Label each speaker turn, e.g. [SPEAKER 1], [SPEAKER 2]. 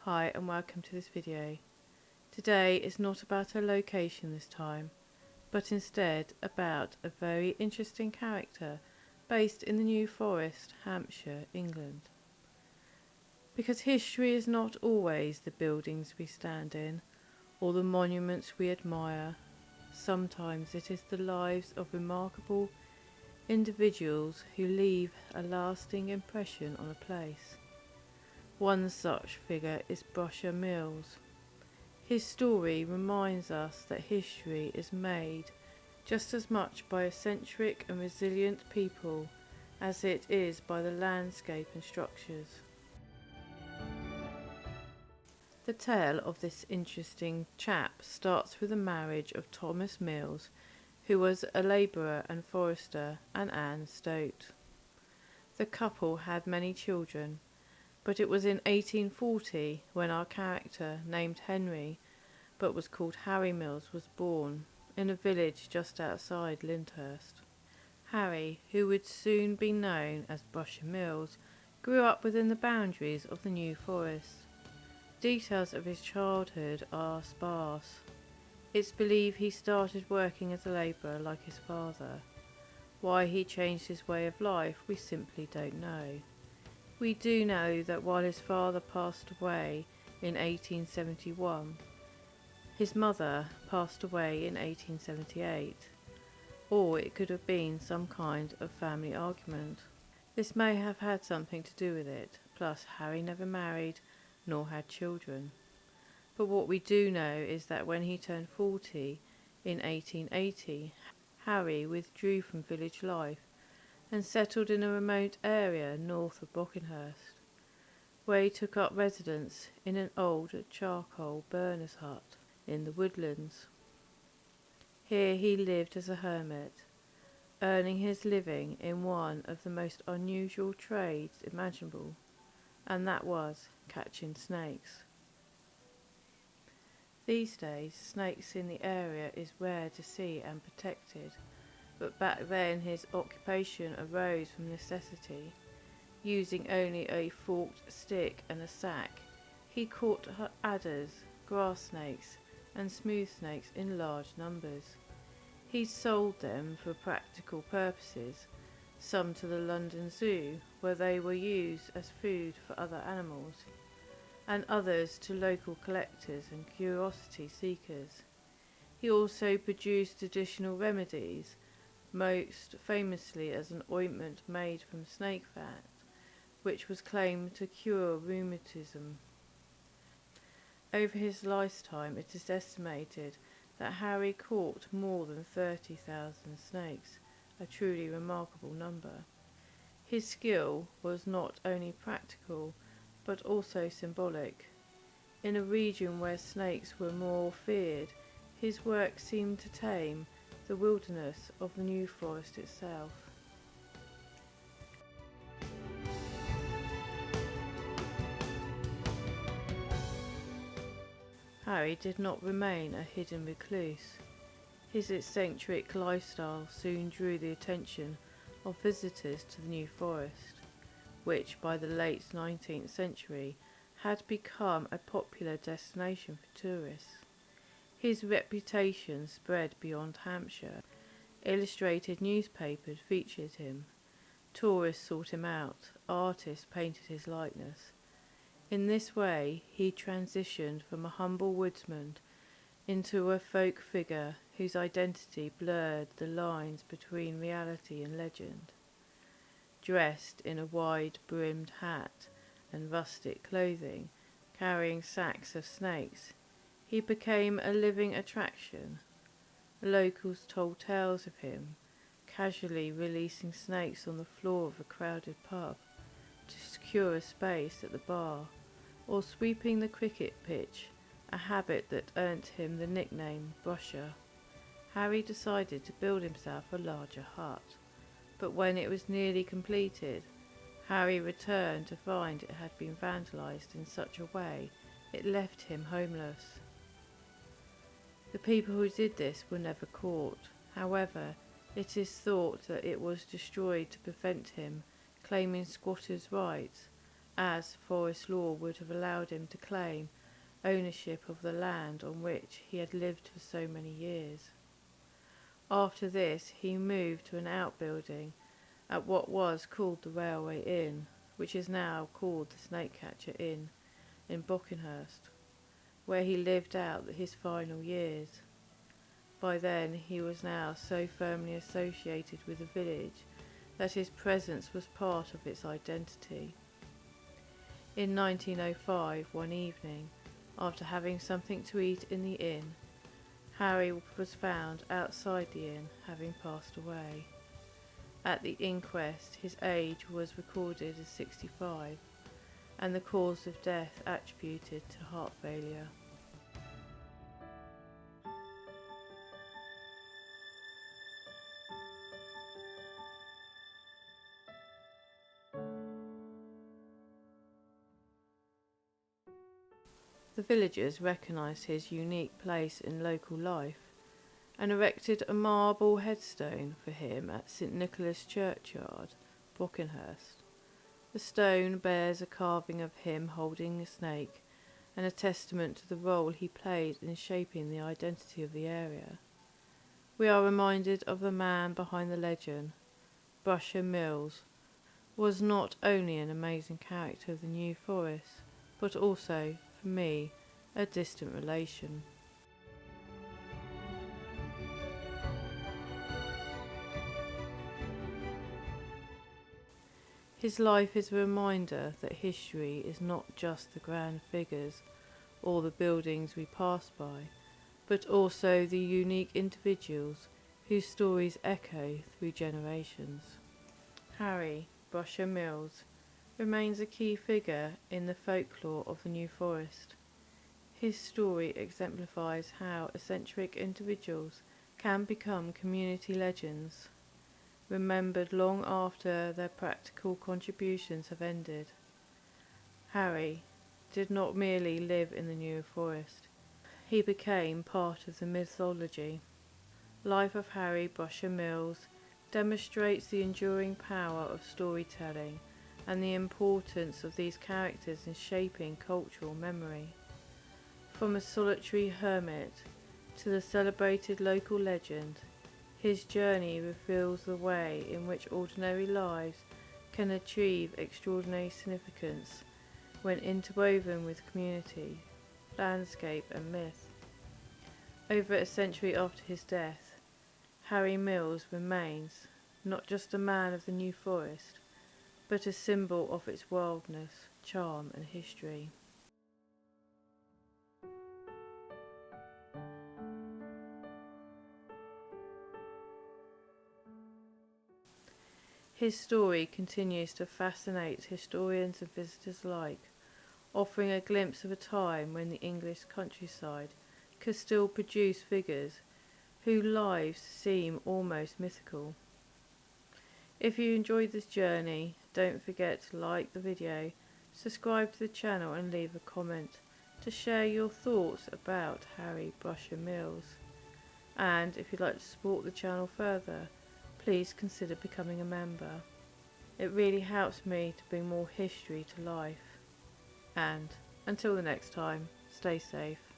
[SPEAKER 1] Hi and welcome to this video. Today is not about a location this time, but instead about a very interesting character based in the New Forest, Hampshire, England. Because history is not always the buildings we stand in or the monuments we admire. Sometimes it is the lives of remarkable individuals who leave a lasting impression on a place. One such figure is Brockenhurst Mills. His story reminds us that history is made just as much by eccentric and resilient people as it is by the landscape and structures. The tale of this interesting chap starts with the marriage of Thomas Mills, who was a labourer and forester, and Anne Stote. The couple had many children, but it was in 1840 when our character, named Henry, but was called Harry Mills, was born, in a village just outside Lyndhurst. Harry, who would soon be known as Brockenhurst Mills, grew up within the boundaries of the New Forest. Details of his childhood are sparse. It's believed he started working as a labourer like his father. Why he changed his way of life we simply don't know. We do know that while his father passed away in 1871, his mother passed away in 1878, or it could have been some kind of family argument. This may have had something to do with it, plus Harry never married nor had children. But what we do know is that when he turned 40 in 1880, Harry withdrew from village life and settled in a remote area north of Brockenhurst, where he took up residence in an old charcoal burner's hut in the woodlands. Here he lived as a hermit, earning his living in one of the most unusual trades imaginable, and that was catching snakes. These days, snakes in the area is rare to see and protected, but back then his occupation arose from necessity. Using only a forked stick and a sack, he caught adders, grass snakes, and smooth snakes in large numbers. He sold them for practical purposes, some to the London Zoo, where they were used as food for other animals, and others to local collectors and curiosity seekers. He also produced additional remedies, most famously as an ointment made from snake fat, which was claimed to cure rheumatism. Over his lifetime it is estimated that Harry caught more than 30,000 snakes, a truly remarkable number. His skill was not only practical but also symbolic. In a region where snakes were more feared, his work seemed to tame the wilderness of the New Forest itself. Harry did not remain a hidden recluse. His eccentric lifestyle soon drew the attention of visitors to the New Forest, which by the late 19th century had become a popular destination for tourists. His reputation spread beyond Hampshire. Illustrated newspapers featured him. Tourists sought him out. Artists painted his likeness. In this way, he transitioned from a humble woodsman into a folk figure whose identity blurred the lines between reality and legend. Dressed in a wide-brimmed hat and rustic clothing, carrying sacks of snakes, he became a living attraction. Locals told tales of him, casually releasing snakes on the floor of a crowded pub to secure a space at the bar, or sweeping the cricket pitch, a habit that earned him the nickname Brusher. Harry decided to build himself a larger hut, but when it was nearly completed, Harry returned to find it had been vandalised in such a way it left him homeless. The people who did this were never caught. However, it is thought that it was destroyed to prevent him claiming squatters' rights, as forest law would have allowed him to claim ownership of the land on which he had lived for so many years. After this he moved to an outbuilding at what was called the Railway Inn, which is now called the Snakecatcher Inn, in Brockenhurst, where he lived out his final years. By then he was now so firmly associated with the village that his presence was part of its identity. In 1905, one evening, after having something to eat in the inn, Harry was found outside the inn, having passed away. At the inquest, his age was recorded as 65, and the cause of death attributed to heart failure. The villagers recognised his unique place in local life and erected a marble headstone for him at St Nicholas Churchyard, Brockenhurst. The stone bears a carving of him holding a snake, and a testament to the role he played in shaping the identity of the area. We are reminded of the man behind the legend. Brusher Mills was not only an amazing character of the New Forest, but also, for me, a distant relation. His life is a reminder that history is not just the grand figures or the buildings we pass by, but also the unique individuals whose stories echo through generations. Harry Brusher Mills remains a key figure in the folklore of the New Forest. His story exemplifies how eccentric individuals can become community legends, remembered long after their practical contributions have ended. Harry did not merely live in the New Forest, he became part of the mythology. Life of Harry Brusher Mills demonstrates the enduring power of storytelling and the importance of these characters in shaping cultural memory. From a solitary hermit to the celebrated local legend, his journey reveals the way in which ordinary lives can achieve extraordinary significance when interwoven with community, landscape and myth. Over a century after his death, Harry Mills remains not just a man of the New Forest, but a symbol of its wildness, charm and history. His story continues to fascinate historians and visitors alike, offering a glimpse of a time when the English countryside could still produce figures whose lives seem almost mythical. If you enjoyed this journey, don't forget to like the video, subscribe to the channel and leave a comment to share your thoughts about Harry Brusher Mills. And if you'd like to support the channel further, please consider becoming a member. It really helps me to bring more history to life. And until the next time, stay safe.